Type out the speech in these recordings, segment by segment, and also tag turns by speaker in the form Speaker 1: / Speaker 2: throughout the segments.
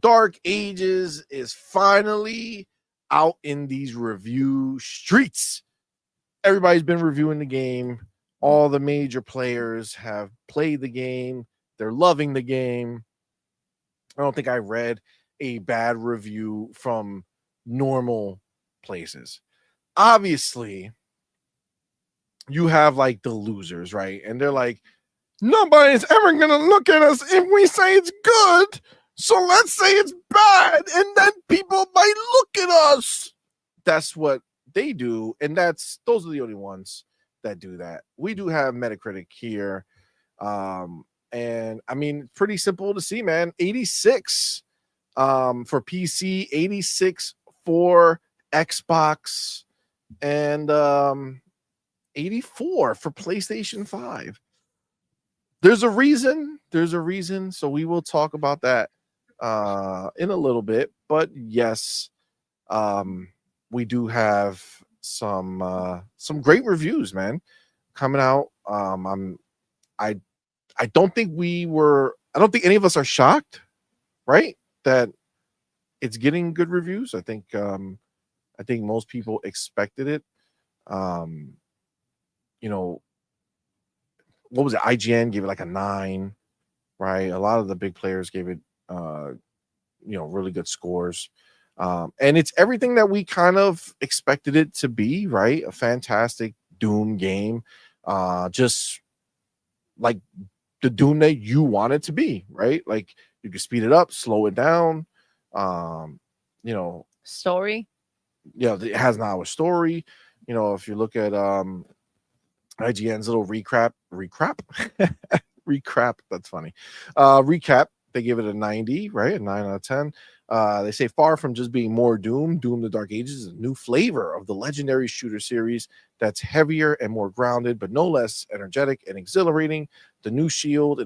Speaker 1: Dark Ages is finally out in these review streets. Everybody's been reviewing the game. All the major players have played the game. They're loving the game. I don't think I read a bad review from normal places. Obviously, you have like the losers, right? And they're like, nobody's ever going to look at us if we say it's good. So let's say it's bad, and then people might look at us. That's what they do, and those are the only ones that do that. We do have Metacritic here, and I mean, pretty simple to see, man. 86 for PC, 86 for Xbox, and 84 for PlayStation 5. There's a reason. So we will talk about that in a little bit. But yes, we do have some great reviews, man, coming out. I don't think I don't think any of us are shocked, right, that it's getting good reviews. I think most people expected it. What was it? IGN gave it like a 9, right? A lot of the big players gave it, really good scores. And it's everything that we kind of expected it to be, right? A fantastic Doom game, just like the Doom that you want it to be, right? Like you can speed it up, slow it down.
Speaker 2: Story.
Speaker 1: Yeah, it has now a story. If you look at IGN's little recap, that's funny. Recap, they give it a 90, right? A 9 out of 10. They say far from just being more Doom the Dark Ages is a new flavor of the legendary shooter series that's heavier and more grounded, but no less energetic and exhilarating. The new Shield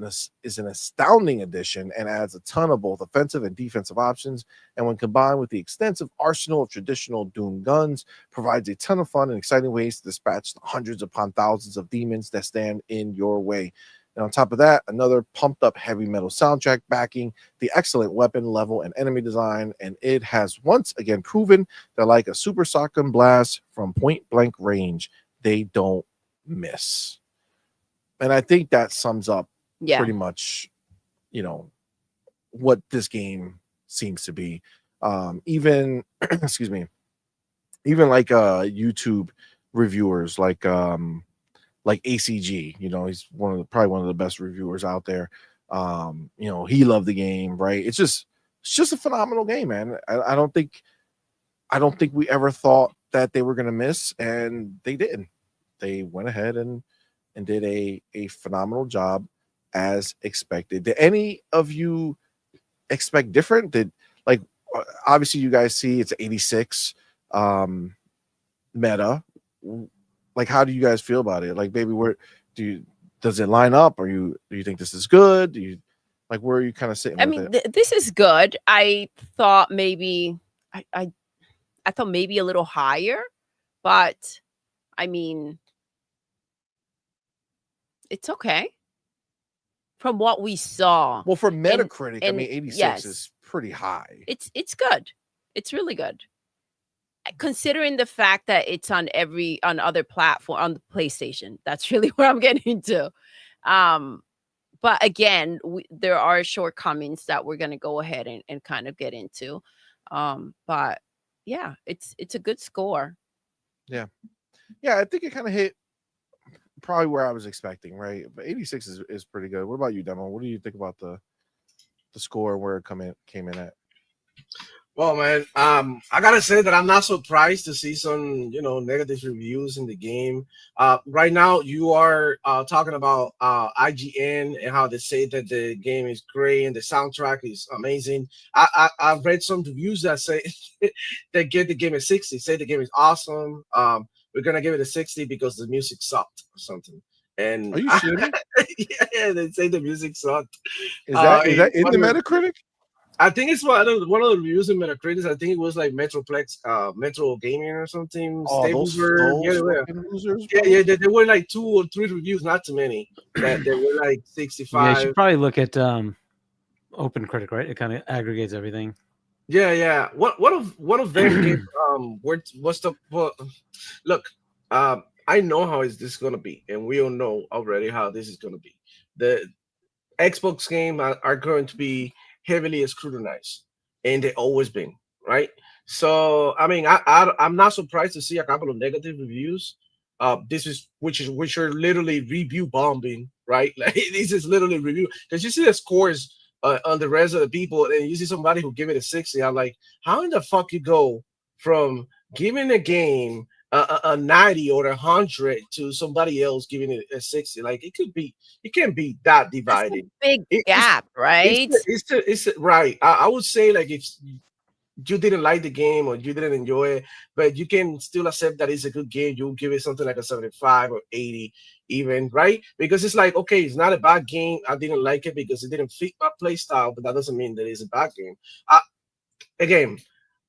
Speaker 1: is an astounding addition and adds a ton of both offensive and defensive options. And when combined with the extensive arsenal of traditional Doom guns, provides a ton of fun and exciting ways to dispatch the hundreds upon thousands of demons that stand in your way. And on top of that, another pumped up heavy metal soundtrack backing the excellent weapon level and enemy design. And it has once again proven that like a super shotgun blast from point blank range, they don't miss. And I think that sums up pretty much, what this game seems to be. Even, excuse me, even like YouTube reviewers like ACG, he's probably one of the best reviewers out there. He loved the game, right? It's just a phenomenal game, man. I don't think we ever thought that they were going to miss, and they didn't. They went ahead and did a phenomenal job as expected. Did any of you expect different? Obviously you guys see it's 86 meta. Like, how do you guys feel about it? Like, baby, does it line up? Do you think this is good? Where are you kind of sitting?
Speaker 2: This is good. I thought maybe I thought maybe a little higher, but I mean, it's okay from what we saw.
Speaker 1: Well, for Metacritic, 86 is pretty high.
Speaker 2: It's good. It's really good. Considering the fact that it's on other platform, on the PlayStation, that's really what I'm getting to. But again, there are shortcomings that we're going to go ahead and kind of get into. But yeah, it's a good score.
Speaker 1: Yeah, I think it kind of hit probably where I was expecting, right? But 86 is pretty good. What about you, Demo? What do you think about the score and where it came in at?
Speaker 3: Well, man, I gotta say that I'm not surprised to see some, negative reviews in the game. Right now, you are talking about IGN and how they say that the game is great and the soundtrack is amazing. I've read some reviews that say they give the game a 60, say the game is awesome. We're gonna give it a 60 because the music sucked or something. And
Speaker 1: are you sure?
Speaker 3: Yeah, they say the music sucked.
Speaker 1: Is that in the Metacritic?
Speaker 3: I think it's one of the reviews in Metacritic. I think it was like Metroplex, Metro Gaming or something.
Speaker 1: Those losers.
Speaker 3: Yeah. There were like 2 or 3 reviews, not too many. That they were like 65.
Speaker 4: Yeah, you should probably look at open critic, right? It kind of aggregates everything.
Speaker 3: Yeah. One of them gave what's the well, look, I know how is this gonna be, and we all know already how this is gonna be. The Xbox game are going to be heavily scrutinized, and they always been, right? So I mean, I'm not surprised to see a couple of negative reviews. This is which are literally review bombing, right? Like this is literally review because you see the scores on the rest of the people, and you see somebody who give it a 60. I'm like, how in the fuck you go from giving a game a 90 or 100 to somebody else giving it a 60? Like it can't be that
Speaker 2: That's a
Speaker 3: divided.
Speaker 2: big
Speaker 3: It,
Speaker 2: gap, right?
Speaker 3: it's right. I would say like if you didn't like the game or you didn't enjoy it, but you can still accept that it's a good game. You'll give it something like a 75 or 80, even, right? Because it's like, okay, it's not a bad game. I didn't like it because it didn't fit my play style, but that doesn't mean that it's a bad game. Again,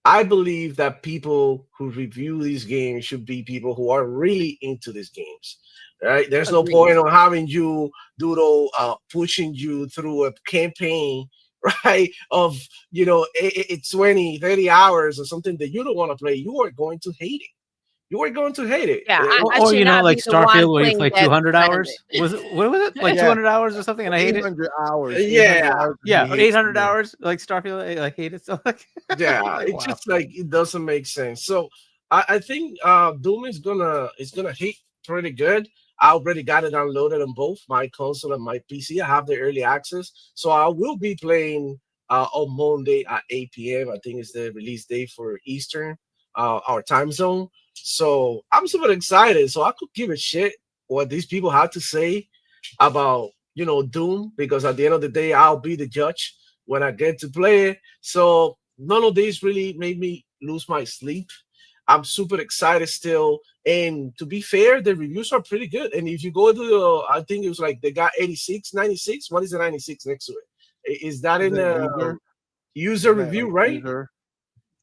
Speaker 3: I believe that people who review these games should be people who are really into these games. Right? There's no
Speaker 2: Agreed.
Speaker 3: point on having you Doodle pushing you through a campaign, right? Of 20, 30 hours or something that you don't want to play. You are going to hate it. You are going to hate it.
Speaker 2: Yeah, I
Speaker 4: Or
Speaker 2: should not
Speaker 4: like
Speaker 2: be the one
Speaker 4: Starfield, where you
Speaker 2: playing
Speaker 4: play
Speaker 2: Death
Speaker 4: 200
Speaker 2: Stranding.
Speaker 4: hours. What was it? Like
Speaker 1: Yeah.
Speaker 4: 200 hours or something, and I hate it.
Speaker 1: 800 hours.
Speaker 3: Yeah.
Speaker 1: 800 hours
Speaker 4: Yeah,
Speaker 1: you hate
Speaker 4: 800
Speaker 1: it.
Speaker 4: hours like Starfield. I hate it so much.
Speaker 3: Yeah,
Speaker 4: Like,
Speaker 3: it's
Speaker 4: wow.
Speaker 3: just like it doesn't make sense. So I think Doom is gonna hit pretty good. I already got it downloaded on both my console and my PC. I have the early access, so I will be playing on Monday at 8 p.m. I think it's the release date for Eastern, our time zone. So I'm super excited. So I could give a shit what these people have to say about Doom, because at the end of the day, I'll be the judge when I get to play it. So none of these really made me lose my sleep. I'm super excited still. And to be fair, the reviews are pretty good. And if you go to I think it was like they got 86, 96. What is the 96 next to it? Is that
Speaker 1: Is
Speaker 3: in
Speaker 1: that
Speaker 3: a
Speaker 1: user?
Speaker 3: user
Speaker 1: Isn't that
Speaker 3: review,
Speaker 1: like
Speaker 3: right?
Speaker 1: user?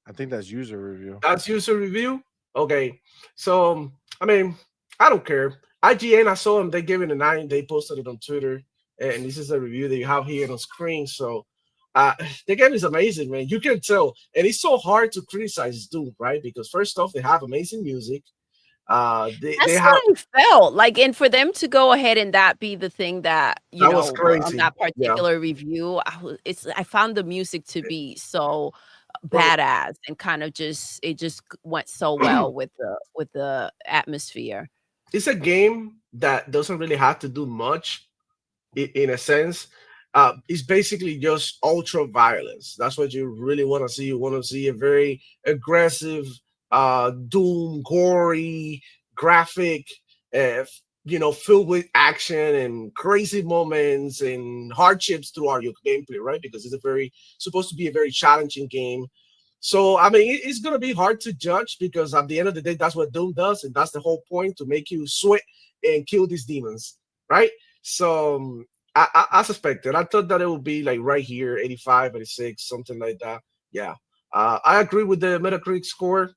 Speaker 1: I think that's user review.
Speaker 3: That's user review. Okay. So I mean, I don't care. IGN, I saw them. They gave it a 9. They posted it on Twitter, and this is a review that you have here on screen. So the game is amazing, man. You can tell, and it's so hard to criticize Doom, right? Because first off, they have amazing music. They
Speaker 2: That's
Speaker 3: have
Speaker 2: what I felt like, and for them to go ahead and that be the thing that
Speaker 3: that was
Speaker 2: on
Speaker 3: crazy.
Speaker 2: that
Speaker 3: Yeah,
Speaker 2: particular review, I found the music to be so
Speaker 3: bro.
Speaker 2: badass and kind of just it just went so well with the atmosphere.
Speaker 3: It's a game that doesn't really have to do much in a sense. It's basically just ultra violence. That's what you really want to see. You want to see a very aggressive, doom, gory, graphic, filled with action and crazy moments and hardships throughout your gameplay, right? Because it's a very supposed to be a very challenging game. So I mean, it's gonna be hard to judge because at the end of the day, that's what Doom does, and that's the whole point, to make you sweat and kill these demons, right? So I suspected. I thought that it would be like right here, 85, 86, something like that. Yeah. I agree with the Metacritic score.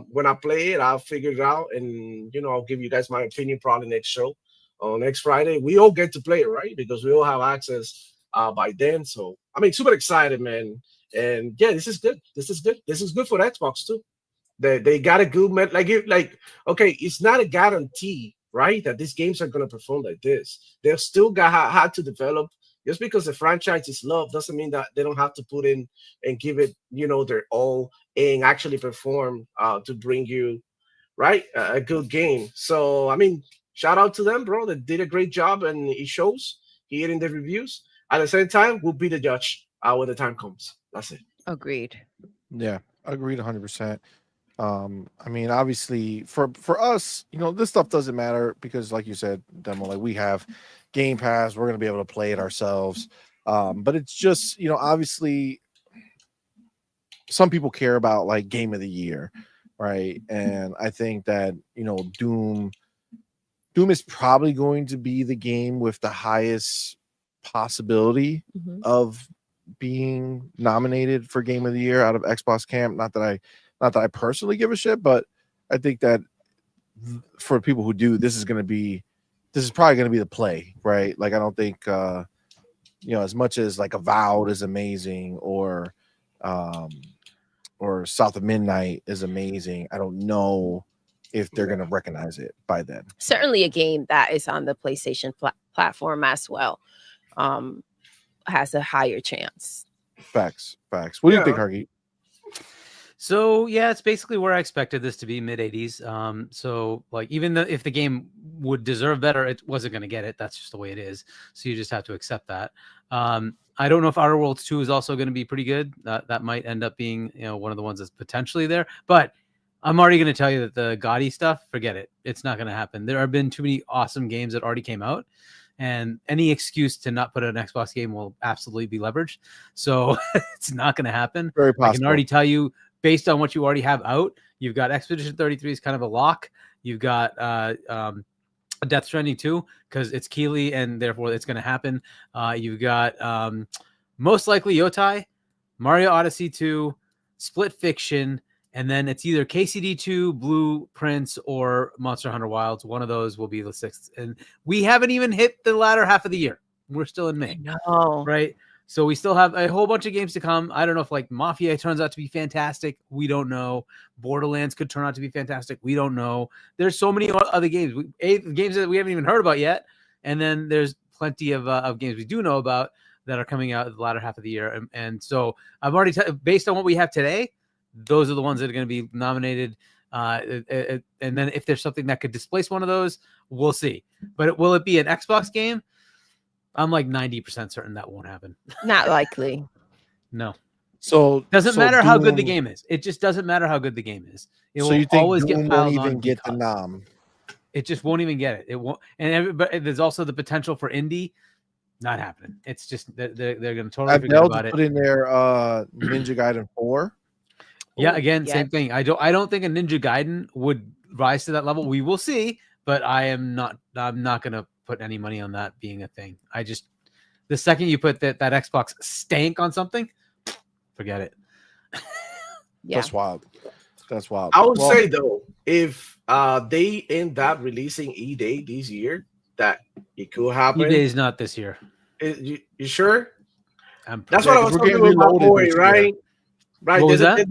Speaker 3: When I play it, I'll figure it out, and I'll give you guys my opinion probably next show on next Friday. We all get to play it, right? Because we all have access by then. So I mean, super excited, man. And yeah, this is good. This is good. This is good for the Xbox too. They got a good okay, it's not a guarantee, right, that these games are gonna perform like this. They've still got had to develop. Just because the franchise is loved doesn't mean that they don't have to put in and give it, their all, and actually perform to bring you right a good game. So I mean, shout out to them, bro. They did a great job, and it shows here in the reviews. At the same time, we'll be the judge when the time comes. That's it.
Speaker 2: Agreed.
Speaker 1: Yeah, agreed 100%. I mean, obviously, for us, this stuff doesn't matter because, like you said, Demo, like we have Game Pass, we're gonna be able to play it ourselves. But it's just, obviously, some people care about like Game of the Year, right? And I think that Doom is probably going to be the game with the highest possibility
Speaker 2: Mhm.
Speaker 1: of being nominated for Game of the Year out of Xbox camp. Not that I personally give a shit, but I think that for people who do, this is probably going to be the play, right? Like I don't think as much as like Avowed is amazing or South of Midnight is amazing, I don't know if they're going to recognize it by then.
Speaker 2: Certainly a game that is on the PlayStation platform as well has a higher chance.
Speaker 1: Facts. What do you think, Hargeet?
Speaker 4: So yeah, it's basically where I expected this to be, mid 80s. So like even if the game would deserve better, it wasn't going to get it. That's just the way it is. So you just have to accept that. I don't know if Outer Worlds 2 is also going to be pretty good. That might end up being one of the ones that's potentially there. But I'm already going to tell you that the gaudy stuff, forget it. It's not going to happen. There have been too many awesome games that already came out. And any excuse to not put an Xbox game will absolutely be leveraged. So it's not going to happen.
Speaker 1: Very possible.
Speaker 4: I can already tell you, based on what you already have out, you've got Expedition 33 is kind of a lock. You've got Death Stranding 2 because it's Keighley and therefore it's going to happen. You've got most likely Yotai, Mario Odyssey 2, Split Fiction, and then it's either KCD2, Blueprints, or Monster Hunter Wilds. One of those will be the 6th. And we haven't even hit the latter half of the year. We're still in May.
Speaker 2: No.
Speaker 4: Right? So we still have a whole bunch of games to come. I don't know if like Mafia turns out to be fantastic. We don't know. Borderlands could turn out to be fantastic. We don't know. There's so many other games. Games that we haven't even heard about yet. And then there's plenty of games we do know about that are coming out in the latter half of the year. And so I've already, based on what we have today, those are the ones that are going to be nominated. And then if there's something that could displace one of those, we'll see. But will it be an Xbox game? I'm like 90% certain that won't happen.
Speaker 2: Not likely.
Speaker 4: No.
Speaker 1: So
Speaker 4: doesn't matter how good the game is. It just doesn't matter how good the game is. It will
Speaker 1: you think
Speaker 4: always
Speaker 1: Doom
Speaker 4: get piled
Speaker 1: won't even
Speaker 4: on
Speaker 1: get the nom?
Speaker 4: It just won't even get it. It won't. And everybody, there's also the potential for indie. Not happening. It's just they're going to totally forget about it.
Speaker 1: Put in their Ninja Gaiden 4.
Speaker 4: Yeah, again, same thing. I don't think a Ninja Gaiden would rise to that level. We will see, but I'm not going to put any money on that being a thing. The second you put that Xbox stank on something, forget it.
Speaker 2: Yeah.
Speaker 1: That's wild.
Speaker 3: I would say though, if they end up releasing E-Day this year, that it could happen.
Speaker 4: E-Day is not this year.
Speaker 3: You sure?
Speaker 4: That's
Speaker 3: what I was talking with my boy, right? Right.
Speaker 4: What was that?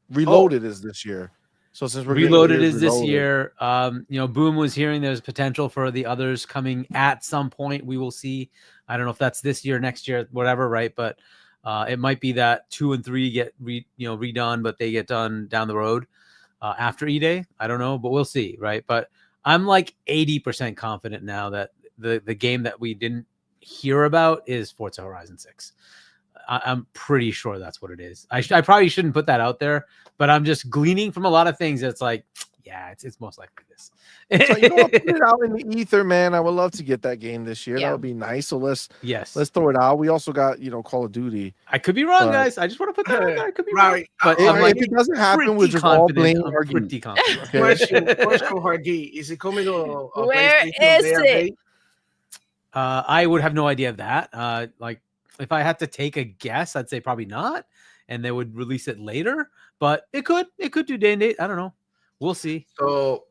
Speaker 1: Reloaded is this year. So since we're
Speaker 4: Reloaded is this year, Boom was hearing there's potential for the others coming at some point. We will see. I don't know if that's this year, next year, whatever, right? But it might be that 2 and 3 get redone, but they get done down the road after E-Day. I don't know, but we'll see, right? But I'm like 80% confident now that the game that we didn't hear about is Forza Horizon 6. I'm pretty sure that's what it is. I probably shouldn't put that out there, but I'm just gleaning from a lot of things. It's like, yeah, it's most likely this.
Speaker 1: So, put it out in the ether, man. I would love to get that game this year. That would be nice. So let's throw it out. We also got Call of Duty.
Speaker 4: I could be wrong, guys. I just want to put that out there. I could be wrong.
Speaker 3: But
Speaker 1: if it doesn't happen, we'll just all blame Hargeet.
Speaker 4: Pretty confident.
Speaker 3: Question, Hargeet. Is it coming to a
Speaker 2: Where
Speaker 3: PlayStation
Speaker 2: is it?
Speaker 4: I would have no idea of that. Like if I had to take a guess, I'd say probably not, and they would release it later. But it could do day and date. I don't know. We'll see.
Speaker 3: So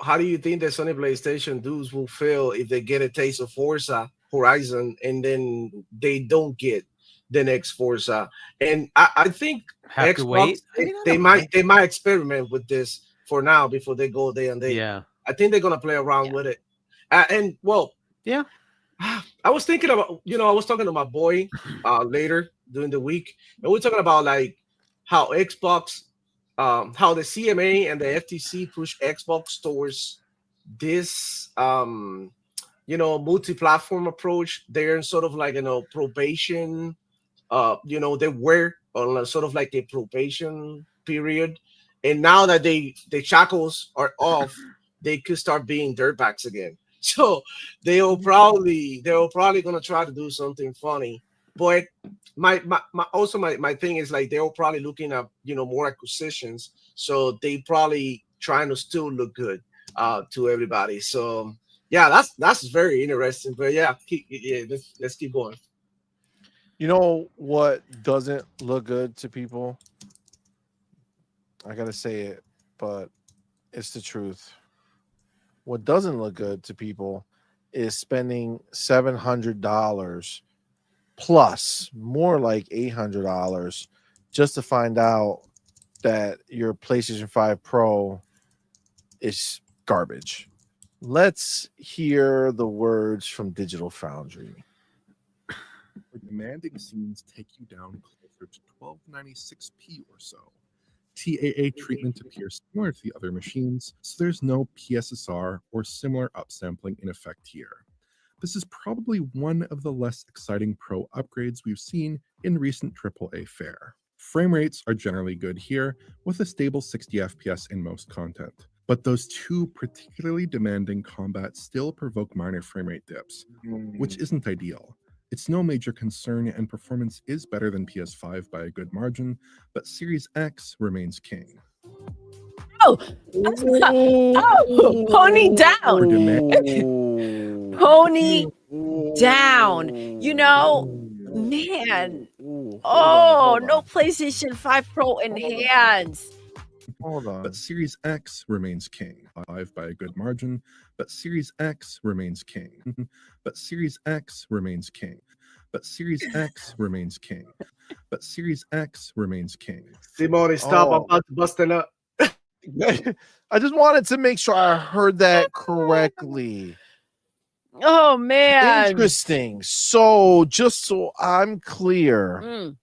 Speaker 3: how do you think the Sony PlayStation dudes will feel if they get a taste of Forza Horizon and then they don't get the next Forza? And I think
Speaker 4: have to wait.
Speaker 3: They might experiment with this for now before they go day and day.
Speaker 4: Yeah,
Speaker 3: I think they're gonna play around with it.
Speaker 4: Yeah.
Speaker 3: I was thinking about, I was talking to my boy later during the week, and we're talking about like how Xbox, how the CMA and the FTC push Xbox towards this, multi-platform approach. They're in sort of like, probation, they were on sort of like a probation period. And now that the shackles are off, they could start being dirtbags again. So they're probably gonna try to do something funny. But my thing is like they're probably looking at more acquisitions. So they probably trying to still look good to everybody. So yeah, that's very interesting. But yeah, let's keep going.
Speaker 1: You know what doesn't look good to people? I gotta say it, but it's the truth. What doesn't look good to people is spending $700 plus, more like $800, just to find out that your PlayStation 5 Pro is garbage. Let's hear the words from Digital Foundry.
Speaker 5: The demanding scenes take you down closer to 1296p or so. TAA treatment appears similar to the other machines, so there's no PSSR or similar upsampling in effect here. This is probably one of the less exciting Pro upgrades we've seen in recent AAA fare. Frame rates are generally good here, with a stable 60 FPS in most content. But those two particularly demanding combats still provoke minor frame rate dips, which isn't ideal. It's no major concern, and performance is better than PS5 by a good margin, but Series X remains king.
Speaker 2: Oh, oh, pony down. Pony down. You know, man. Oh, no PlayStation 5 Pro enhanced.
Speaker 1: Hold on.
Speaker 5: But Series X remains king. 5 by a good margin, but Series X remains king. But Series X remains king. But Series X remains king. But Series X remains king.
Speaker 3: CMoney, stop.
Speaker 1: Oh.
Speaker 3: I'm about to bust it up.
Speaker 1: I just wanted to make sure I heard that correctly.
Speaker 2: Oh, man.
Speaker 1: Interesting. So, just so I'm clear,
Speaker 2: Mm.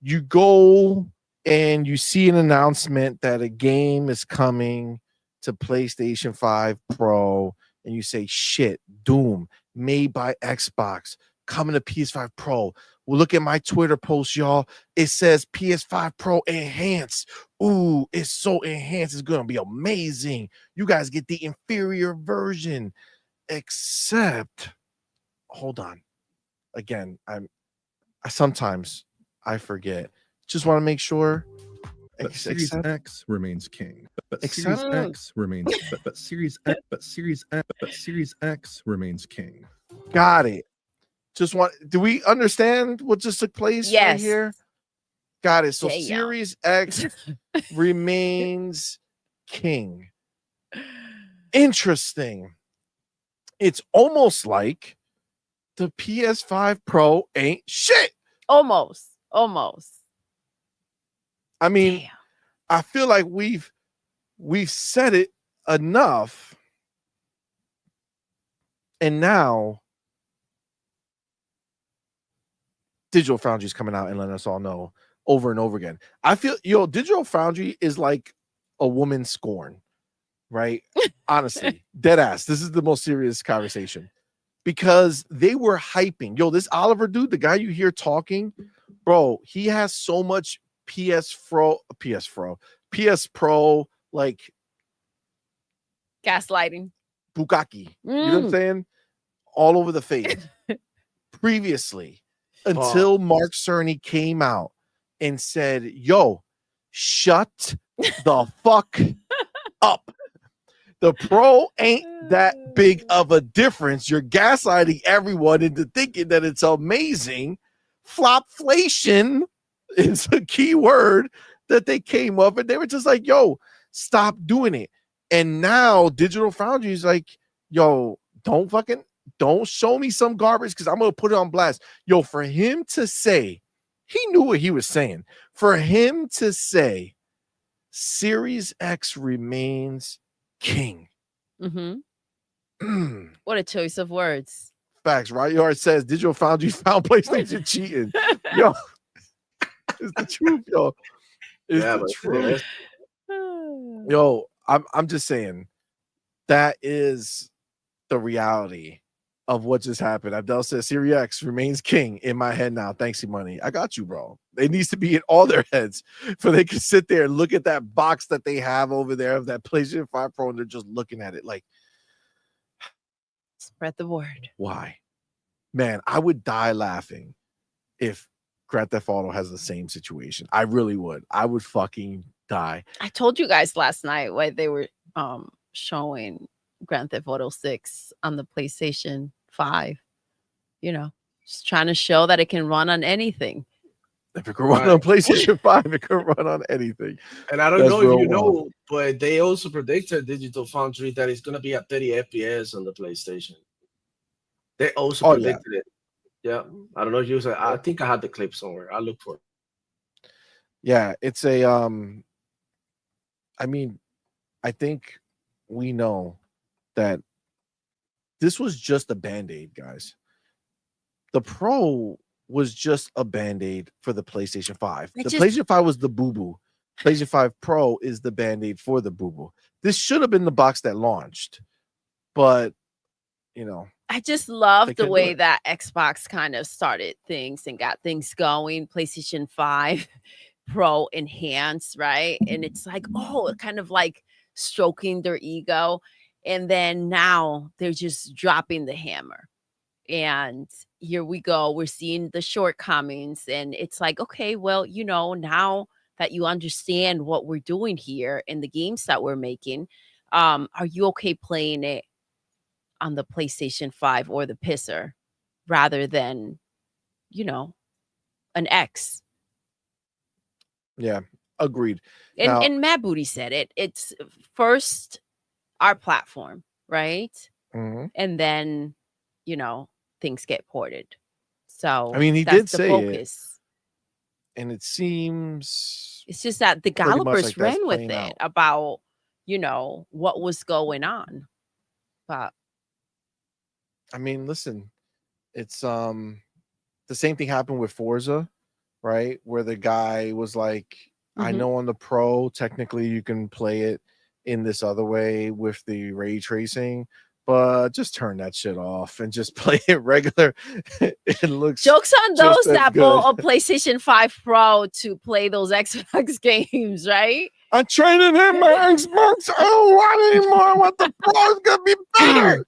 Speaker 1: you go and you see an announcement that a game is coming to PlayStation 5 Pro, and you say, shit, Doom, made by Xbox, coming to PS5 Pro. Well, look at my Twitter post, y'all. It says PS5 Pro enhanced. Ooh, it's so enhanced. It's going to be amazing. You guys get the inferior version. Except, hold on. Again, sometimes I forget. Just want to make sure.
Speaker 5: But Series X remains king. But
Speaker 1: Except-
Speaker 5: Series X remains. But Series X. But Series X. But Series X remains king.
Speaker 1: Got it. Just want. Do we understand what just took place right
Speaker 2: Yes.
Speaker 1: here? Got it. So
Speaker 2: Yeah.
Speaker 1: Series X remains king. Interesting. It's almost like the PS5 Pro ain't shit.
Speaker 2: Almost.
Speaker 1: I mean,
Speaker 2: Damn.
Speaker 1: I feel like we've said it enough, and now Digital Foundry is coming out and letting us all know over and over again. I feel Digital Foundry is like a woman scorn, right? Honestly, dead ass. This is the most serious conversation because they were hyping. This Oliver dude, the guy you hear talking, bro, he has so much PS Pro, like
Speaker 2: Gaslighting.
Speaker 1: bukkake. You know what I'm saying? All over the face. Previously, until Mark Cerny came out and said, yo, shut the fuck up. The Pro ain't that big of a difference. You're gaslighting everyone into thinking that it's amazing. Flopflation is a key word that they came up, and they were just like, yo, stop doing it. And now Digital Foundry is like, yo, don't show me some garbage because I'm going to put it on blast. Yo, for him to say, he knew what he was saying. For him to say, Series X remains king.
Speaker 2: Mm-hmm. What a choice of words.
Speaker 1: Facts, right? Yard says Digital Foundry found PlayStation cheating. Yo, it's the truth, yo. It's the truth. Yo, I'm just saying that is the reality of what just happened. Abdel says Series X remains king in my head now. Thanks, CMoney. I got you, bro. It needs to be in all their heads for they can sit there and look at that box that they have over there of that PlayStation 5 Pro, and they're just looking at it like,
Speaker 2: spread the word.
Speaker 1: Why? Man, I would die laughing if Grand Theft Auto has the same situation. I really would. I would fucking die.
Speaker 2: I told you guys last night why they were showing Grand Theft Auto 6 on the PlayStation 5. Just trying to show that it can run on anything.
Speaker 1: If it can run on PlayStation 5, it can run on anything.
Speaker 3: And I don't know if you know, but they also predicted Digital Foundry that it's going to be at 30 FPS on the PlayStation. They also
Speaker 1: Oh, yeah.
Speaker 3: predicted it. Yeah, I don't know if you said. I think I had the clip somewhere. I'll look for it.
Speaker 1: Yeah, it's a I mean, I think we know that this was just a band-aid, guys. The Pro was just a band-aid for the PlayStation 5.
Speaker 2: It
Speaker 1: The
Speaker 2: just-
Speaker 1: PlayStation 5 was the boo-boo. PlayStation 5 Pro is the band-aid for the boo-boo. This should have been the box that launched, but you know,
Speaker 2: I just love
Speaker 1: they
Speaker 2: the
Speaker 1: couldn't do
Speaker 2: way
Speaker 1: it.
Speaker 2: that Xbox kind of started things and got things going. PlayStation 5 Pro enhanced, right? And it's like, oh, kind of like stroking their ego. And then now they're just dropping the hammer. And here we go. We're seeing the shortcomings. And it's like, okay, well, now that you understand what we're doing here in the games that we're making, are you okay playing it on the PlayStation 5 or the pisser rather than, an X?
Speaker 1: Yeah, agreed.
Speaker 2: And
Speaker 1: Now,
Speaker 2: and Mad Booty said it. It's first our platform, right?
Speaker 1: mhm.
Speaker 2: And then, things get ported. So
Speaker 1: I mean, he
Speaker 2: that's
Speaker 1: did
Speaker 2: the
Speaker 1: say it,
Speaker 2: focus.
Speaker 1: and it seems
Speaker 2: It's just that the
Speaker 1: pretty much
Speaker 2: developers
Speaker 1: like that's
Speaker 2: ran with
Speaker 1: playing
Speaker 2: it
Speaker 1: out.
Speaker 2: about, what was going on. But
Speaker 1: I mean, listen, it's the same thing happened with Forza, right? Where the guy was like, I
Speaker 2: Mhm.
Speaker 1: know on the Pro, technically you can play it in this other way with the ray tracing, but just turn that shit off and just play it regular. It looks
Speaker 2: jokes on
Speaker 1: just
Speaker 2: those
Speaker 1: as
Speaker 2: that
Speaker 1: good.
Speaker 2: bought a Playstation 5 Pro to play those Xbox games, right?
Speaker 1: I'm trading in my Xbox. Oh, what anymore? What the Pro is gonna be better.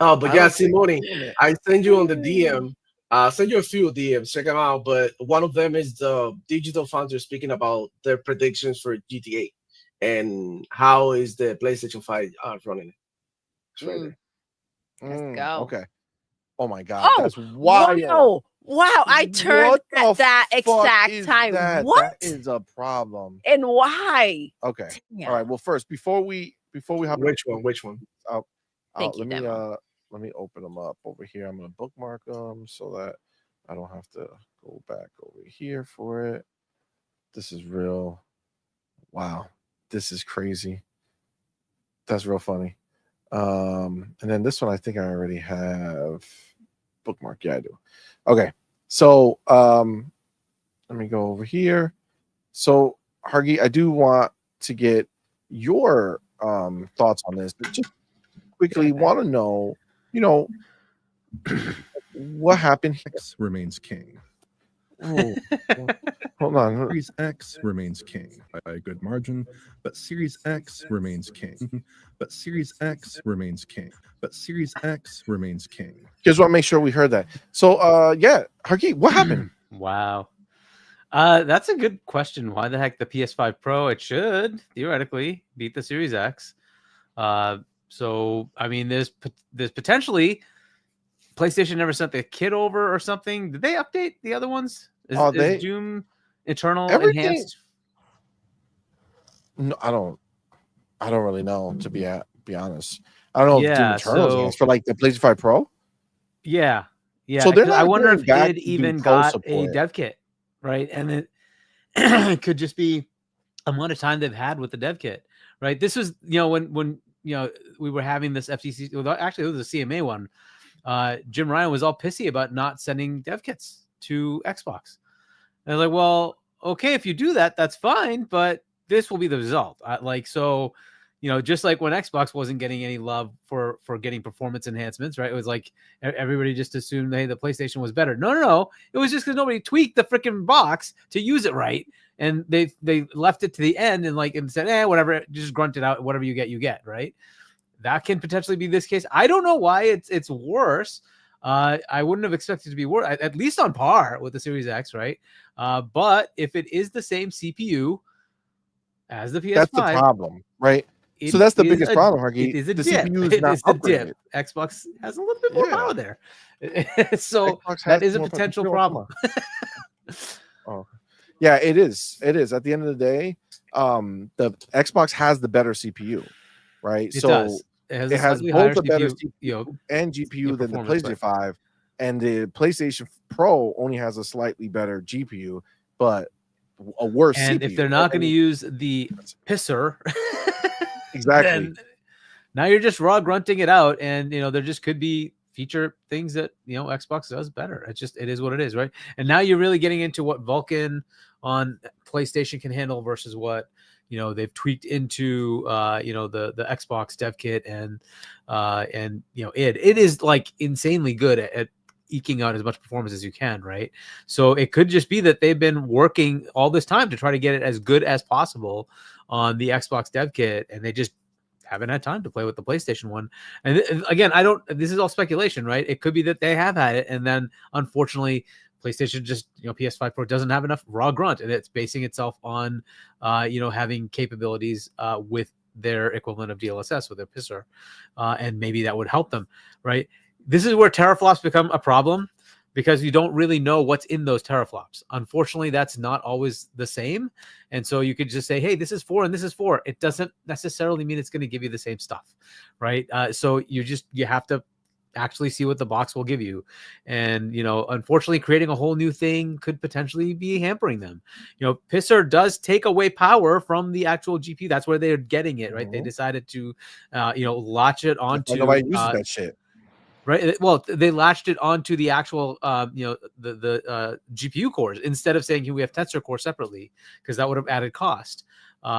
Speaker 3: Oh, but
Speaker 1: I
Speaker 3: yeah,
Speaker 1: don't think
Speaker 3: Simone,
Speaker 1: they're doing it.
Speaker 3: I send you on the DM. Send you a few DMs. Check them out. But one of them is the Digital Foundry speaking about their predictions for GTA and how is the PlayStation 5 running. It's right
Speaker 2: Mm,
Speaker 3: there.
Speaker 2: let's go.
Speaker 1: Okay. Oh my god,
Speaker 2: Oh,
Speaker 1: that's wild.
Speaker 2: wow. I turned
Speaker 1: What the
Speaker 2: at that
Speaker 1: fuck
Speaker 2: exact
Speaker 1: is
Speaker 2: time.
Speaker 1: that?
Speaker 2: What?
Speaker 1: That is a problem.
Speaker 2: And why?
Speaker 1: Okay.
Speaker 2: Yeah.
Speaker 1: All right. Well, first, before we hop
Speaker 3: Which one? Which one?
Speaker 1: out,
Speaker 2: Thank you,
Speaker 1: let me
Speaker 2: Demo.
Speaker 1: let me open them up over here. I'm gonna bookmark them so that I don't have to go back over here for it. This is real. Wow, this is crazy. That's real funny. And then this one I think I already have bookmark. Yeah, I do. Okay. So let me go over here. So Hargi, I do want to get your thoughts on this, but just quickly want to know, what happened.
Speaker 5: X remains king.
Speaker 1: Ooh, hold on.
Speaker 5: Series X remains king by a good margin, but Series X remains king. But Series X remains king. But Series X remains king.
Speaker 1: Just want to make sure we heard that. So yeah, Hargi, what happened?
Speaker 4: Wow. That's a good question. Why the heck the PS5 Pro? It should theoretically beat the Series X. So I mean, there's potentially PlayStation never sent the kit over or something. Did they update the other ones? Is Doom Eternal
Speaker 1: everything
Speaker 4: enhanced?
Speaker 1: No, I don't really know, to be honest. I don't know if Doom
Speaker 4: Yeah,
Speaker 1: Eternal's
Speaker 4: so
Speaker 1: enhanced for like the PlayStation 5 Pro.
Speaker 4: yeah.
Speaker 1: So they're
Speaker 4: 'cause I
Speaker 1: not
Speaker 4: wonder
Speaker 1: going
Speaker 4: if
Speaker 1: back
Speaker 4: it
Speaker 1: to do
Speaker 4: even
Speaker 1: pro
Speaker 4: got a
Speaker 1: support.
Speaker 4: dev kit, right? And it it could just be amount of time they've had with the dev kit, right? This was, when we were having this FTC. Well, actually, it was a CMA one. Jim Ryan was all pissy about not sending dev kits to Xbox. And they're like, well, okay, if you do that, that's fine, but this will be the result. Just like when Xbox wasn't getting any love for getting performance enhancements, right? It was like everybody just assumed, hey, the PlayStation was better. No. It was just because nobody tweaked the freaking box to use it right. And they left it to the end and said, whatever, just grunt it out. Whatever you get, right? That can potentially be this case. I don't know why it's worse. I wouldn't have expected it to be worse, at least on par with the Series X, right? But if it is the same CPU as the PS5,
Speaker 1: that's the problem, right? So that's the biggest problem, Hargi.
Speaker 4: It is a
Speaker 1: the
Speaker 4: dip.
Speaker 1: CPU is
Speaker 4: It
Speaker 1: not
Speaker 4: is a
Speaker 1: upgraded.
Speaker 4: dip. Xbox has a little bit more power there. So
Speaker 1: Xbox
Speaker 4: that
Speaker 1: has
Speaker 4: is a
Speaker 1: more power.
Speaker 4: potential
Speaker 1: Come
Speaker 4: problem.
Speaker 1: Oh, yeah, it is. It is. At the end of the day, the Xbox has the better CPU, right?
Speaker 4: It does. has
Speaker 1: it
Speaker 4: a
Speaker 1: has
Speaker 4: slightly
Speaker 1: both
Speaker 4: higher
Speaker 1: a better
Speaker 4: CPU,
Speaker 1: CPU and GPU than the
Speaker 4: performance,
Speaker 1: PlayStation
Speaker 4: but
Speaker 1: 5, and the PlayStation Pro only has a slightly better GPU, but a worse
Speaker 4: and
Speaker 1: CPU.
Speaker 4: if they're not going to use the pisser,
Speaker 1: Exactly.
Speaker 4: then now you're just raw grunting it out, and there just could be feature things that Xbox does better. It is what it is, right? And now you're really getting into what Vulkan on PlayStation can handle versus what they've tweaked into the Xbox dev kit, and it is like insanely good at eking out as much performance as you can, right? So it could just be that they've been working all this time to try to get it as good as possible on the Xbox dev kit, and they just haven't had time to play with the PlayStation one. And again, this is all speculation, right? It could be that they have had it, and then unfortunately PlayStation just, PS5 Pro doesn't have enough raw grunt, and it's basing itself on, having capabilities with their equivalent of DLSS with their pisser, and maybe that would help them, right? This is where teraflops become a problem, because you don't really know what's in those teraflops. Unfortunately, that's not always the same. And so you could just say, hey, this is 4 and this is 4. It doesn't necessarily mean it's going to give you the same stuff, right? So you have to actually see what the box will give you. And, unfortunately, creating a whole new thing could potentially be hampering them. Pisser does take away power from the actual GPU. That's where they're getting it, right? They decided to, latch it onto.
Speaker 1: Nobody uses that shit.
Speaker 4: Right. Well, they latched it onto the actual, the GPU cores, instead of saying, we have tensor core separately, because that would have added cost.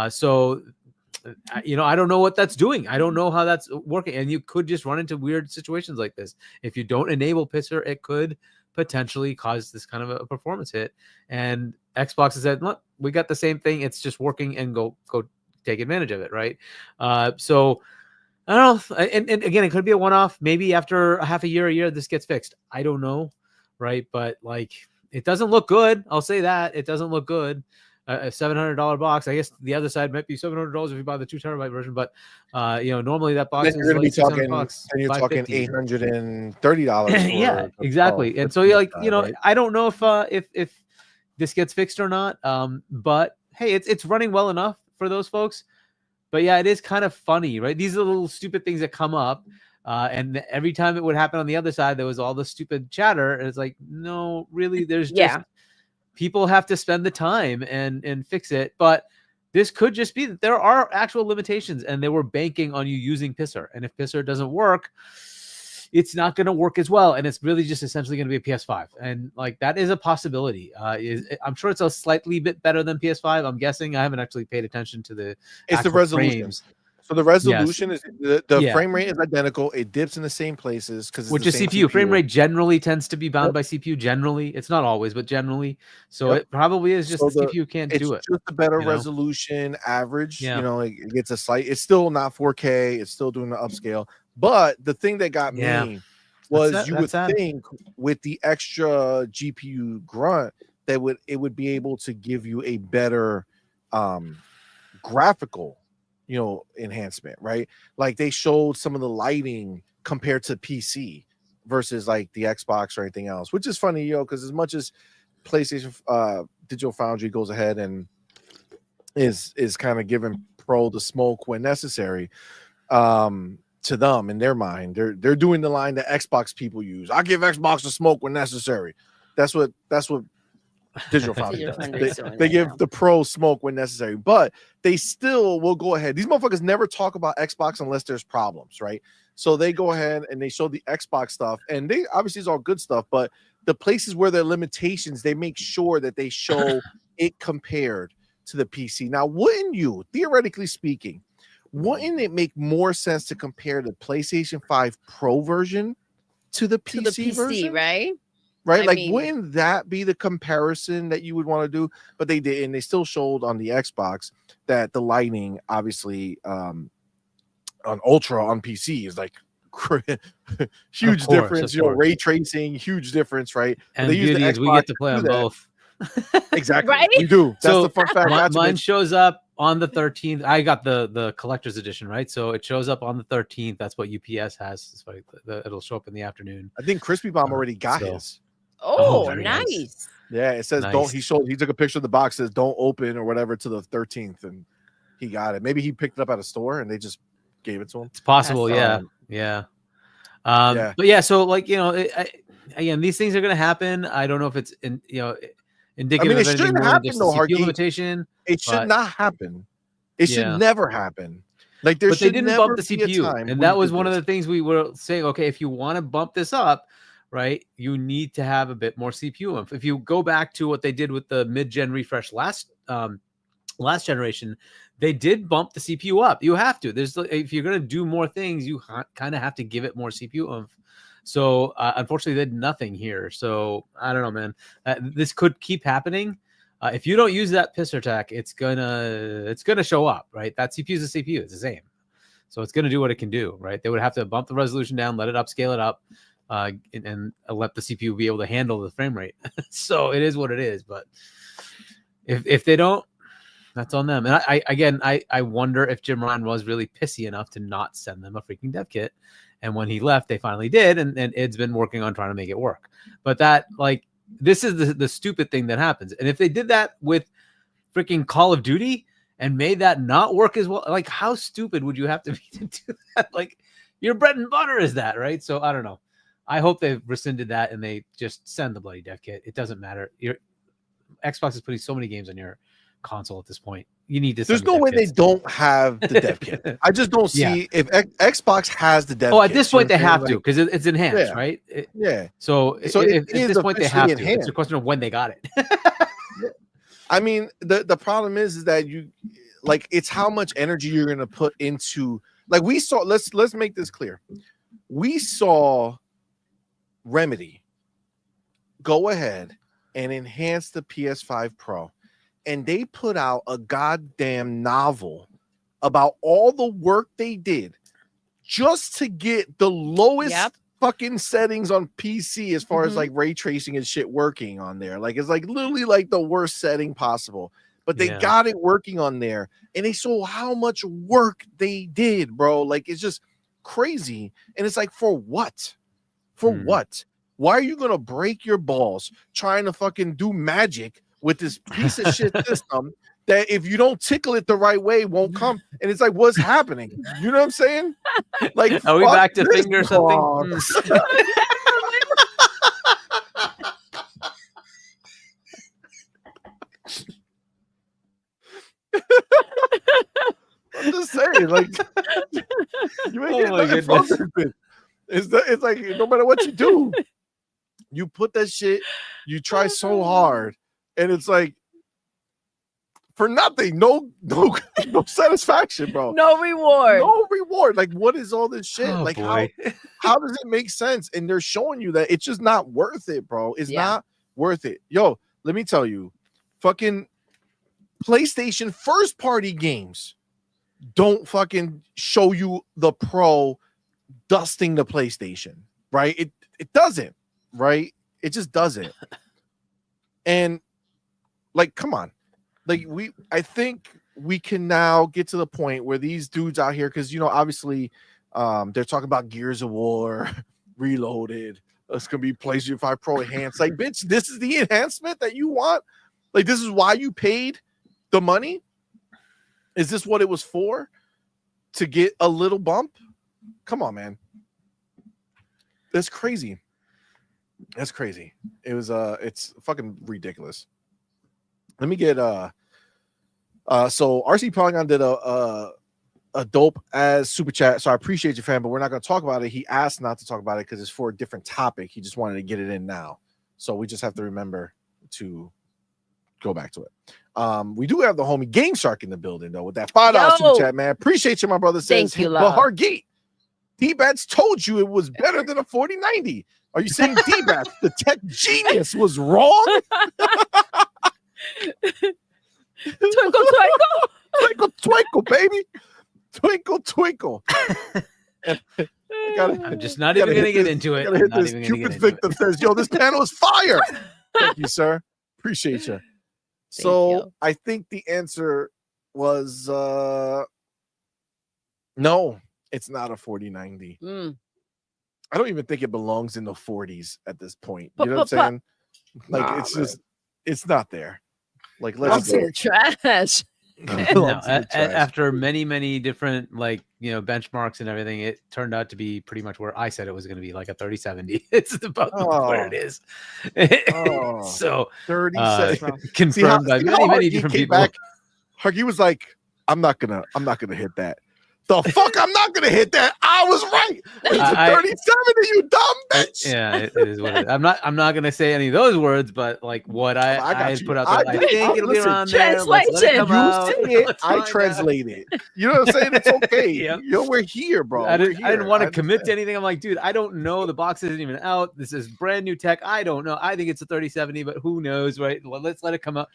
Speaker 4: So, I don't know what that's doing. I don't know how that's working. And you could just run into weird situations like this. If you don't enable pisser, it could potentially cause this kind of a performance hit. And Xbox has said, look, we got the same thing. It's just working, and go take advantage of it. Right. So, I don't know. And again, it could be a one-off. Maybe after a half a year, this gets fixed. I don't know. Right. But it doesn't look good. I'll say that. It doesn't look good. A $700 box. I guess the other side might be $700 if you buy the 2 terabyte version. But, normally that box
Speaker 1: Then
Speaker 4: is
Speaker 1: you're going to be talking,
Speaker 4: $600,
Speaker 1: and you're talking
Speaker 4: $550.
Speaker 1: $830 for
Speaker 4: Yeah, exactly. And so right? I don't know if this gets fixed or not. But hey, it's running well enough for those folks. But yeah, it is kind of funny, right? These are the little stupid things that come up. And every time it would happen on the other side, there was all the stupid chatter. And it's like, no, really, there's just people have to spend the time and fix it. But this could just be that there are actual limitations, and they were banking on you using pisser. And if pisser doesn't work, it's not going to work as well. And it's really just essentially going to be a PS5. And that is a possibility. I'm sure it's a slightly bit better than PS5. I'm guessing. I haven't actually paid attention to the
Speaker 1: resolution.
Speaker 4: frames.
Speaker 1: So the resolution is the frame rate is identical. It dips in the same places because
Speaker 4: which is CPU. Frame rate generally tends to be bound by CPU. Generally, it's not always, but generally. So it probably is just the CPU can't do it.
Speaker 1: It's just a better resolution average.
Speaker 4: Yeah.
Speaker 1: It gets a slight. It's still not 4K. It's still doing the upscale. But the thing that got me was you would think with the extra GPU grunt that it would be able to give you a better graphical enhancement, right? Like they showed some of the lighting compared to PC versus like the Xbox or anything else, which is funny, because as much as PlayStation Digital Foundry goes ahead and is kind of giving Pro the smoke when necessary, to them in their mind, they're doing the line that Xbox people use. I give Xbox the smoke when necessary. That's what Digital Foundry does. They give the Pro smoke when necessary, but they still will go ahead. These motherfuckers never talk about Xbox unless there's problems, right? So they go ahead and they show the Xbox stuff, and they obviously it's all good stuff, but the places where there are limitations, they make sure that they show it compared to the PC. Now, wouldn't you, theoretically speaking, wouldn't it make more sense to compare the PlayStation 5 Pro version to the PC version?
Speaker 2: Right?
Speaker 1: Right? Wouldn't that be the comparison that you would want to do? But they did, and they still showed on the Xbox that the lighting, obviously, on Ultra on PC is huge difference. Ray tracing, huge difference, right?
Speaker 4: And the beauty is we get to play on both.
Speaker 1: Exactly,
Speaker 2: right?
Speaker 1: We do. That's the fun fact.
Speaker 4: Mine shows up on the 13th. I got the collector's edition, right? So it shows up on the 13th. That's what UPS has. It'll show up in the afternoon.
Speaker 1: I think Crispy Bomb already got his.
Speaker 2: Oh, nice.
Speaker 1: Yeah, it says don't. He took a picture of the box, says don't open or whatever to the 13th, and he got it. Maybe he picked it up at a store and they just gave it to him.
Speaker 4: It's possible,
Speaker 1: That's-
Speaker 4: yeah.
Speaker 1: Yeah.
Speaker 4: But yeah, so like again, these things are going to happen. I don't know if it's indicative
Speaker 1: it
Speaker 4: of anything
Speaker 1: shouldn't
Speaker 4: more than
Speaker 1: happen
Speaker 4: just
Speaker 1: though,
Speaker 4: the CPU
Speaker 1: Hargeet.
Speaker 4: limitation.
Speaker 1: It should
Speaker 4: but-
Speaker 1: not happen. It should
Speaker 4: Yeah.
Speaker 1: never happen. Like there
Speaker 4: But they
Speaker 1: should
Speaker 4: didn't
Speaker 1: never
Speaker 4: bump the
Speaker 1: be a
Speaker 4: CPU,
Speaker 1: time
Speaker 4: and
Speaker 1: where
Speaker 4: that
Speaker 1: you
Speaker 4: was
Speaker 1: did
Speaker 4: one of
Speaker 1: this.
Speaker 4: the things we were saying. Okay, if you want to bump this up, right, you need to have a bit more CPU oomph. If you go back to what they did with the mid-gen refresh last generation, they did bump the CPU up. You have to. If you're going to do more things, you kind of have to give it more CPU oomph. So unfortunately, they did nothing here. So I don't know, man. This could keep happening. If you don't use that pisser tech, it's gonna show up, right? That CPU is a CPU. It's the same. So it's gonna do what it can do, right? They would have to bump the resolution down, let it upscale it up, and let the CPU be able to handle the frame rate. So it is what it is. But if they don't, that's on them. And I wonder if Jim Ryan was really pissy enough to not send them a freaking dev kit. And when he left, they finally did, and Id's been working on trying to make it work. But that, like, this is the stupid thing that happens. And if they did that with freaking Call of Duty and made that not work as well, like, how stupid would you have to be to do that? Like, your bread and butter is that, right? So I don't know. I hope they've rescinded that and they just send the bloody dev kit. It doesn't matter. Your Xbox is putting so many games on your console at this point. You need to.
Speaker 1: There's no way they don't have the dev kit. I just don't see if Xbox has the dev kit.
Speaker 4: Oh, at this point they have
Speaker 1: like,
Speaker 4: to, because it's enhanced,
Speaker 1: yeah,
Speaker 4: right?
Speaker 1: So
Speaker 4: at
Speaker 1: it
Speaker 4: this
Speaker 1: is
Speaker 4: point they have to.
Speaker 1: enhanced.
Speaker 4: It's a question of when they got it.
Speaker 1: I mean, the problem is that you, like, it's how much energy you're gonna put into. Like, we saw. Let's make this clear. We saw Remedy go ahead and enhance the PS5 Pro, and they put out a goddamn novel about all the work they did just to get the lowest fucking settings on PC as far as like ray tracing and shit working on there. Like, it's like literally like the worst setting possible, but they got it working on there, and they saw how much work they did, bro. Like, it's just crazy. And it's like, for what? For what? Why are you gonna break your balls trying to fucking do magic with this piece of shit system that, if you don't tickle it the right way, won't come? And it's like, what's happening? You know what I'm saying? Like,
Speaker 4: are we back to
Speaker 1: this
Speaker 4: finger something?
Speaker 1: I'm just saying, like, you ain't getting nothing from it. It's like, no matter what you do, you put that shit, you try so hard, and it's like, for nothing, no satisfaction, bro.
Speaker 2: No reward.
Speaker 1: No reward. Like, what is all this shit?
Speaker 4: Oh,
Speaker 1: like,
Speaker 4: boy.
Speaker 1: how does it make sense? And they're showing you that it's just not worth it, bro. It's not worth it. Yo, let me tell you, fucking PlayStation first party games don't fucking show you the Pro dusting the PlayStation, right? It doesn't, right? It just doesn't. And, like, come on. Like, I think we can now get to the point where these dudes out here, because, you know, obviously they're talking about Gears of War Reloaded. It's gonna be PlayStation 5 Pro enhanced. Like, bitch, this is the enhancement that you want? Like, this is why you paid the money? Is this what it was for? To get a little bump? Come on, man. That's crazy. That's crazy. It was it's fucking ridiculous. Let me get so RC Polygon did a dope as super chat. So I appreciate you, fam, but we're not going to talk about it. He asked not to talk about it because it's for a different topic. He just wanted to get it in now. So we just have to remember to go back to it. We do have the homie Game Shark in the building, though, with that $5 super chat, man. Appreciate you, my brother. Says,
Speaker 2: thank you,
Speaker 1: but
Speaker 2: love.
Speaker 1: Hargeet, D-Bats told you it was better than a 4090. Are you saying D-Bats, the tech genius, was wrong?
Speaker 2: Twinkle, twinkle.
Speaker 1: Twinkle, twinkle, baby. Twinkle, twinkle.
Speaker 4: I'm just not even going to get into it.
Speaker 1: Gotta hit this Cupid's victim says, yo, this panel is fire. Thank you, sir. Appreciate you. So I think the answer was no, it's not a 4090. I don't even think it belongs in the 40s at this point. You know what I'm saying? Like, it's just, it's not there. Like, let's
Speaker 2: the trash.
Speaker 4: No, after many different, like, benchmarks and everything, it turned out to be pretty much where I said it was going to be, like a 3070. It's about where it is. So
Speaker 1: 37.
Speaker 4: confirmed by many different people.
Speaker 1: Harky was like, I'm not gonna hit that. The fuck, I'm not gonna hit that. I was right. It's a 3070, you dumb bitch.
Speaker 4: Yeah, it is what it is. I'm not gonna say any of those words, but like what I put out there, I think it'll be around there. Let's let it come out.
Speaker 1: I translate it. You know what I'm saying? It's okay.
Speaker 4: Yep.
Speaker 1: We're here, bro.
Speaker 4: I didn't want to commit to anything. I'm like, dude, I don't know. The box isn't even out. This is brand new tech. I don't know. I think it's a 3070, but who knows, right? Well, let's let it come out.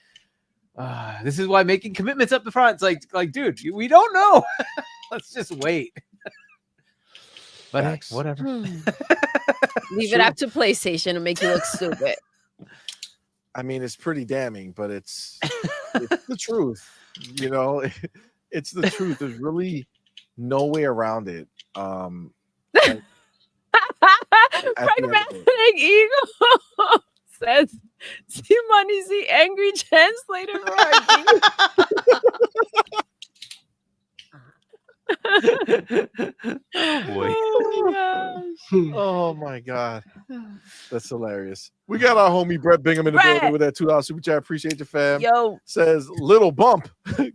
Speaker 4: This is why making commitments up the front. It's like, dude, we don't know. Let's just wait. But hey, whatever.
Speaker 2: Leave it up to PlayStation and make you look stupid.
Speaker 1: I mean, it's pretty damning, but it's the truth. It's the truth. There's really no way around it.
Speaker 2: Pragmatic Eagle says, CMoney's the angry translator for
Speaker 1: Oh my god, that's hilarious. We got our homie Brett Bingham in the building with that $2 super chat. Appreciate you, fam.
Speaker 2: Yo,
Speaker 1: says little bump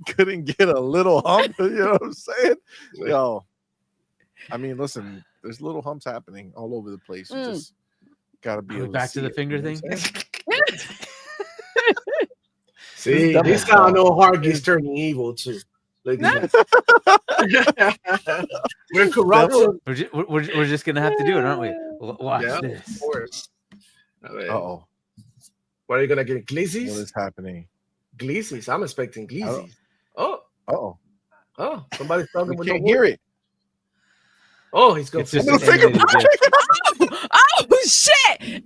Speaker 1: couldn't get a little hump. You know what I'm saying? Yo, I mean, listen, there's little humps happening all over the place. You just gotta be able
Speaker 4: back to the finger thing.
Speaker 3: See, this guy know Harky's turning evil too. We're corrupt.
Speaker 4: We're just gonna have to do it, aren't we? Watch this.
Speaker 3: Of course.
Speaker 1: Uh-oh.
Speaker 3: What are you gonna get? Glizzies?
Speaker 1: What is happening?
Speaker 3: Glizzies. I'm expecting glizzies.
Speaker 1: Oh.
Speaker 3: Somebody's talking with
Speaker 1: can't hear it.
Speaker 3: Oh, he's going
Speaker 4: to
Speaker 2: oh shit!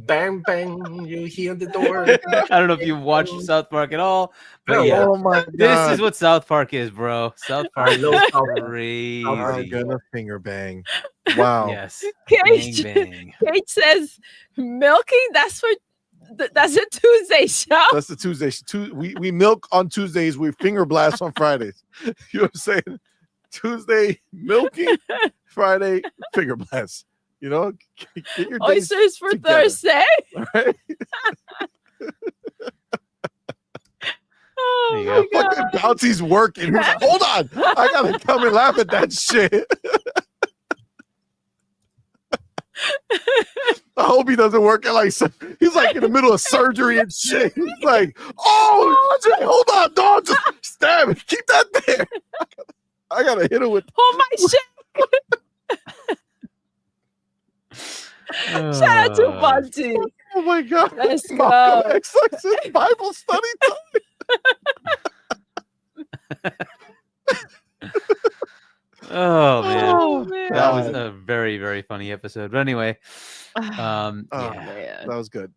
Speaker 3: Bang bang, you hear the door.
Speaker 4: I don't know if you watched South Park at all, but yeah,
Speaker 1: oh my god,
Speaker 4: this is what South Park is, bro. South Park is crazy.
Speaker 1: I'm gonna finger bang. Wow.
Speaker 4: Yes.
Speaker 2: Kate,
Speaker 4: Bang, bang.
Speaker 2: Kate says milking. That's a Tuesday show.
Speaker 1: That's the Tuesday. We milk on Tuesdays. We finger blast on Fridays. You know what I'm saying? Tuesday milking, Friday finger blast. Get your
Speaker 2: oysters for
Speaker 1: together.
Speaker 2: Thursday.
Speaker 1: All right.
Speaker 2: Oh my god!
Speaker 1: Fucking Bounty's working. Like, hold on, I gotta come and laugh at that shit. I hope he doesn't work at he's like in the middle of surgery and shit. He's like, hold on, dog, just stab it. Keep that there. I gotta hit him with.
Speaker 2: Oh my shit! Shout out to Bunty.
Speaker 1: Oh my god!
Speaker 2: Let's go.
Speaker 1: Malcolm X is Bible study time.
Speaker 4: Oh man.
Speaker 2: Man.
Speaker 4: That was a very, very funny episode. But anyway,
Speaker 2: Man.
Speaker 1: That was good.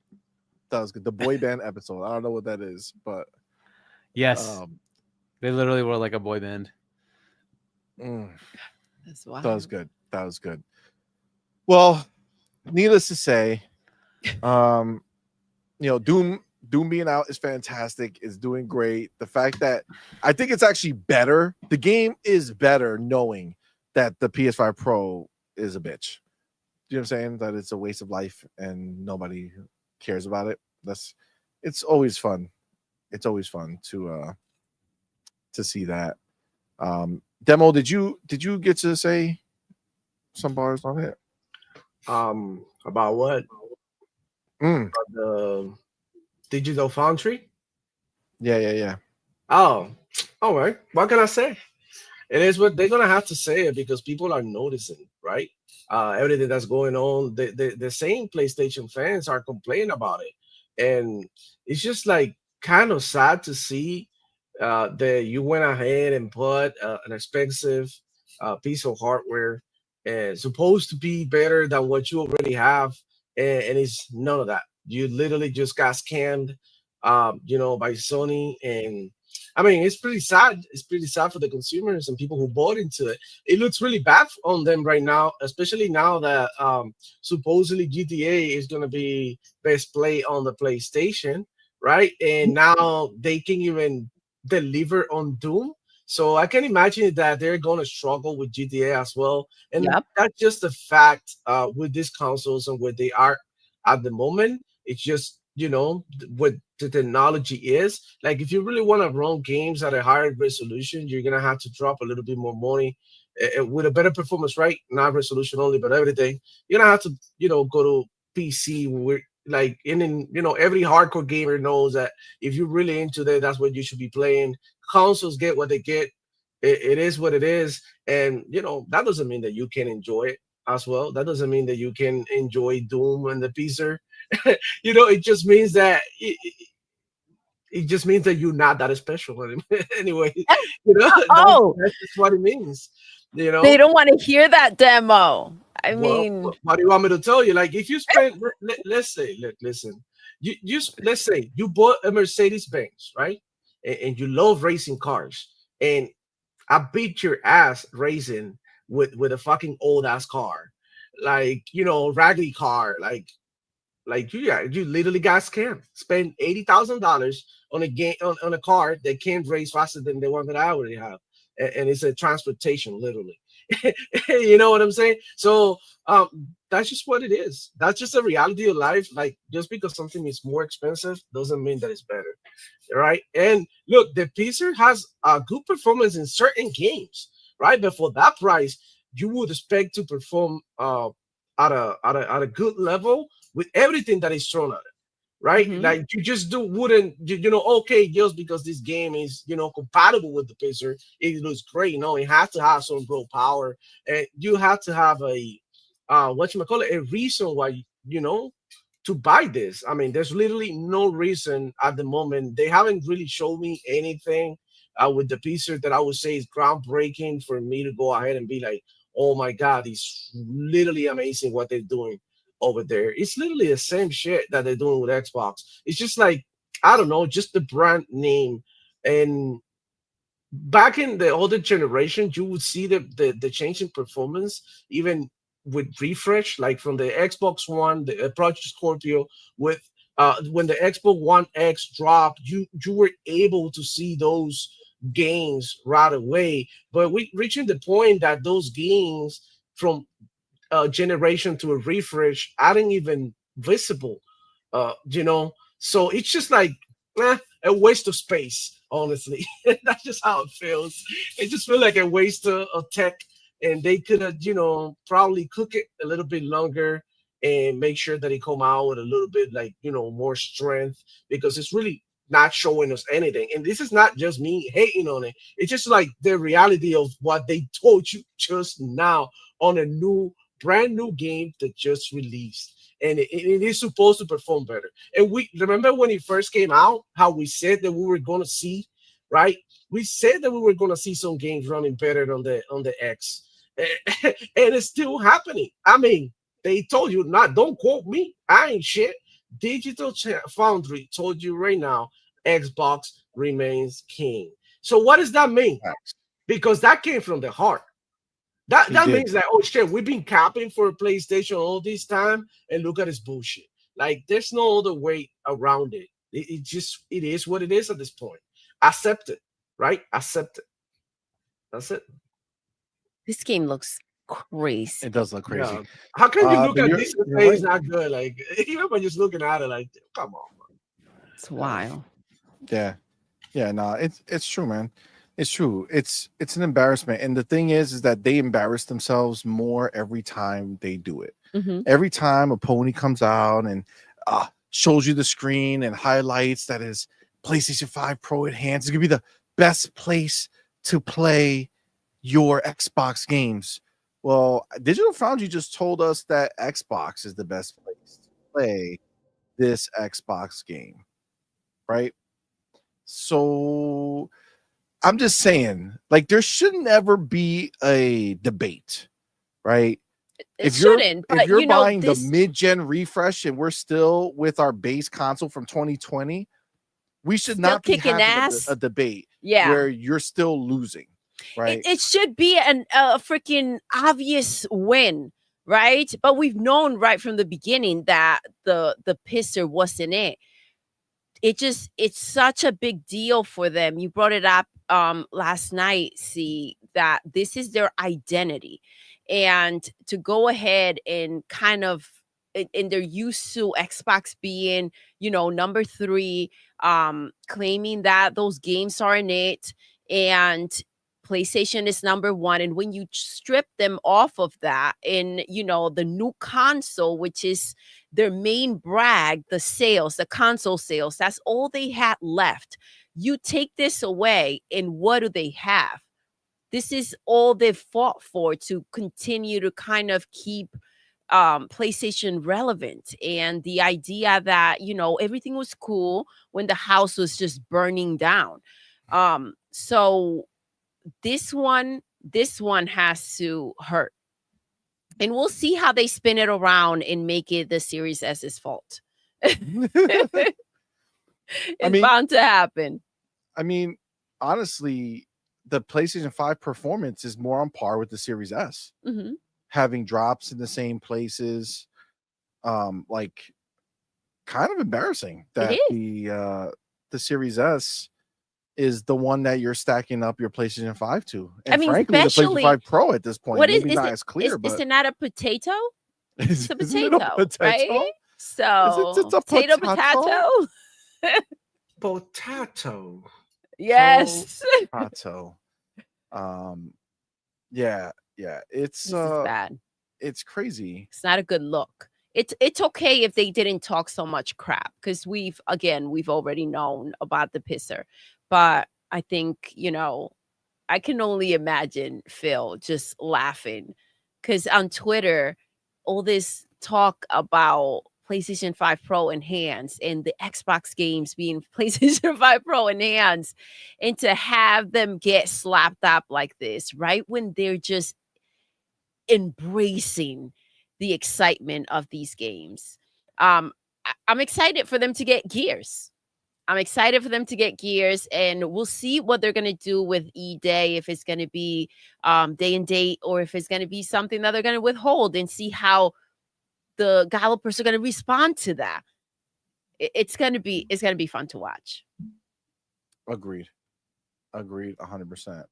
Speaker 1: The boy band episode. I don't know what that is, but
Speaker 4: yes, they literally were like a boy band.
Speaker 2: That's wild.
Speaker 1: That was good. Well, needless to say, Doom being out is fantastic. It's doing great. The fact that I think it's actually better. The game is better knowing that the PS5 Pro is a bitch. You know what I'm saying? That it's a waste of life and nobody cares about it. It's always fun. It's always fun to see that. Demo, did you get to say some bars on it?
Speaker 3: About what? About the Digital Foundry?
Speaker 1: Yeah.
Speaker 3: Oh, all right. What can I say? It is what they're gonna have to say it because people are noticing, right? Everything that's going on. The same PlayStation fans are complaining about it, and it's just like kind of sad to see that you went ahead and put an expensive piece of hardware and supposed to be better than what you already have, and it's none of that. You literally just got scammed, by Sony, and I mean it's pretty sad. It's pretty sad for the consumers and people who bought into it. It looks really bad on them right now, especially now that supposedly GTA is going to be best play on the PlayStation, right? And now they can even deliver on Doom. So I can imagine that they're going to struggle with GTA as well. And
Speaker 2: Yep.
Speaker 3: that's just the fact with these consoles and where they are at the moment. It's just, what the technology is. Like, if you really want to run games at a higher resolution, you're going to have to drop a little bit more money with a better performance, right? Not resolution only, but everything. You're going to have to, go to PC. Where, like, every hardcore gamer knows that if you're really into that, that's what you should be playing. Consoles get what they get. It is what it is, and that doesn't mean that you can enjoy it as well. That doesn't mean that you can enjoy Doom and the PC. It just means that it just means that you're not that special anyway.
Speaker 2: Oh,
Speaker 3: That's just what it means.
Speaker 2: they don't want to hear that demo. I
Speaker 3: Well,
Speaker 2: mean,
Speaker 3: what do you want me to tell you? Like, if you spend, let's say, listen, let's say you bought a Mercedes Benz, right? And you love racing cars, and I beat your ass racing with a fucking old ass car, like raggedy car, like you literally got scammed. Spend $80,000 on a game on a car that can't race faster than the one that I already have, and it's a transportation literally. You know what I'm saying? So that's just what it is. That's just the reality of life. Like, just because something is more expensive doesn't mean that it's better, right? And look, the PC has a good performance in certain games, right? But for that price, you would expect to perform at a good level with everything that is thrown at it, right?
Speaker 2: Mhm.
Speaker 3: Like, you just wouldn't, okay, just because this game is, compatible with the PC, it looks great. No, it has to have some raw power, and you have to have a a reason why, to buy this. I mean, there's literally no reason at the moment. They haven't really shown me anything with the PC that I would say is groundbreaking for me to go ahead and be like, oh my God, it's literally amazing what they're doing over there. It's literally the same shit that they're doing with Xbox. It's just like, I don't know, just the brand name. And back in the older generation, you would see the change in performance, even with refresh, like from the Xbox One, the Project Scorpio, with when the Xbox One X dropped, you were able to see those gains right away. But we reaching the point that those gains from generation to a refresh aren't even visible. So it's just like a waste of space, honestly. That's just how it feels. It just feels like a waste of tech, and they could have, probably cook it a little bit longer and make sure that it come out with a little bit, like, more strength, because it's really not showing us anything. And this is not just me hating on it. It's just like the reality of what they told you just now on a brand new game that just released, and it is supposed to perform better. And we remember when it first came out, how we said that we were going to see, right? We said that we were going to see some games running better on the X, and it's still happening. I mean, they told you not. Don't quote me. I ain't shit. Foundry told you right now, Xbox remains king. So what does that mean?
Speaker 1: Facts.
Speaker 3: Because that came from the heart. That
Speaker 1: He
Speaker 3: that
Speaker 1: did.
Speaker 3: means that, oh shit, we've been capping for PlayStation all this time, and look at this bullshit. Like, there's no other way around it. It is what it is at this point. Accept it, right? Accept it. That's it.
Speaker 2: this game looks crazy.
Speaker 1: It does look crazy.
Speaker 3: Yeah. How can you look
Speaker 1: But
Speaker 3: at
Speaker 1: you're,
Speaker 3: this and
Speaker 1: you're
Speaker 3: say
Speaker 1: right.
Speaker 3: it's not good? Like, even by just looking at it, like, come on,
Speaker 2: It's wild.
Speaker 1: Yeah. Yeah, no, it's true, man. It's true. It's an embarrassment. And the thing is that they embarrass themselves more every time they do it.
Speaker 2: Hmm.
Speaker 1: Every time a pony comes out and shows you the screen and highlights that is PlayStation 5 Pro enhanced, it's gonna be the best place to play your Xbox games. Well, Digital Foundry just told us that Xbox is the best place to play this Xbox game, right? So I'm just saying, like, there should never be a debate, right?
Speaker 2: It shouldn't,
Speaker 1: If
Speaker 2: but
Speaker 1: you're buying the
Speaker 2: this
Speaker 1: mid-gen refresh and we're still with our base console from 2020, we should
Speaker 2: still
Speaker 1: not be
Speaker 2: kicking
Speaker 1: having
Speaker 2: ass.
Speaker 1: a debate
Speaker 2: Yeah.
Speaker 1: where you're still losing, right?
Speaker 2: It should be a freaking obvious win, right? But we've known right from the beginning that the pisser wasn't it. It's such a big deal for them. You brought it up last night, see that this is their identity, and to go ahead and kind of and they're used to Xbox being, number 3, claiming that those games are in it, and PlayStation is number 1. And when you strip them off of that in, the new console, which is their main brag, the sales, the console sales, that's all they had left. You take this away, and what do they have? This is all they've fought for, to continue to kind of keep PlayStation relevant. And the idea that, everything was cool when the house was just burning down. So this one has to hurt. And we'll see how they spin it around and make it the Series S's fault. It's bound to happen.
Speaker 1: I mean, honestly, the PlayStation 5 performance is more on par with the Series S.
Speaker 2: Mm-hmm.
Speaker 1: Having drops in the same places, like, kind of embarrassing that the Series S is the one that you're stacking up your PlayStation 5 to. And frankly, the PlayStation 5 Pro at this point, maybe not as clear, but
Speaker 2: isn't that a potato?
Speaker 1: It's
Speaker 2: a potato, right? So
Speaker 1: it's a potato.
Speaker 3: Potato.
Speaker 2: Yes.
Speaker 1: Potato. Yeah. It's
Speaker 2: bad.
Speaker 1: It's crazy.
Speaker 2: It's not a good look. It's okay if they didn't talk so much crap, because we've already known about the pisser. But I think, I can only imagine Phil just laughing, because on Twitter, all this talk about PlayStation 5 Pro enhanced and the Xbox games being PlayStation 5 Pro enhanced, and to have them get slapped up like this, right when they're just embracing the excitement of these games. I'm excited for them to get Gears. And we'll see what they're going to do with E-Day, if it's going to be day and date, or if it's going to be something that they're going to withhold, and see how the developers are going to respond to that. It's going to be fun to watch.
Speaker 1: Agreed 100%.